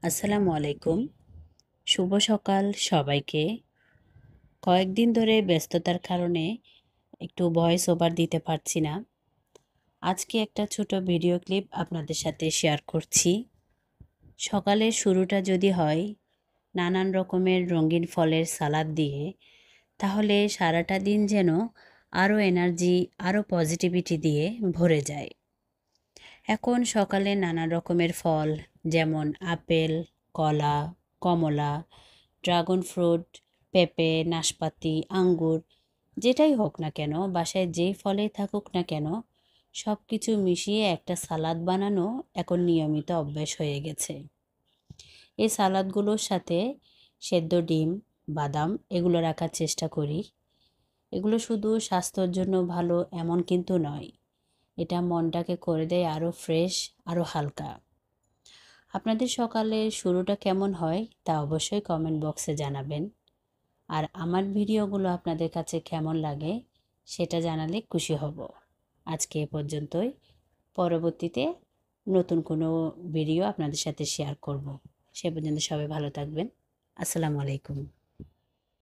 আসসালামু আলাইকুম। শুভ সকাল সবাইকে। কয়েকদিন ধরে ব্যস্ততার কারণে একটু ভয়েস ওভার দিতে পারছি না। আজকে একটা ছোট ভিডিও ক্লিপ আপনাদের সাথে শেয়ার করছি। সকালের শুরুটা যদি হয় নানান রকমের রঙিন ফলের সালাদ দিয়ে, তাহলে সারাটা দিন যেন আরও এনার্জি, আরও পজিটিভিটি দিয়ে ভরে যায়। এখন সকালে নানা রকমের ফল, যেমন আপেল, কলা, কমলা, ড্রাগন ফ্রুট, পেঁপে, নাশপাতি, আঙ্গুর, যেটাই হোক না কেন, বাসায় যেই ফলেই থাকুক না কেন, সব কিছু মিশিয়ে একটা সালাদ বানানো এখন নিয়মিত অভ্যাস হয়ে গেছে। এই সালাদগুলোর সাথে সেদ্ধ ডিম, বাদাম এগুলো রাখার চেষ্টা করি। এগুলো শুধু স্বাস্থ্যের জন্য ভালো এমন কিন্তু নয়, এটা মনটাকে করে দেয় আরও ফ্রেশ, আরও হালকা। আপনাদের সকালের শুরুটা কেমন হয় তা অবশ্যই কমেন্ট বক্সে জানাবেন। আর আমার ভিডিওগুলো আপনাদের কাছে কেমন লাগে সেটা জানালে খুশি হব। আজকে এ পর্যন্তই। পরবর্তীতে নতুন কোনো ভিডিও আপনাদের সাথে শেয়ার করব। সে পর্যন্ত সবাই ভালো থাকবেন। আসসালামু আলাইকুম।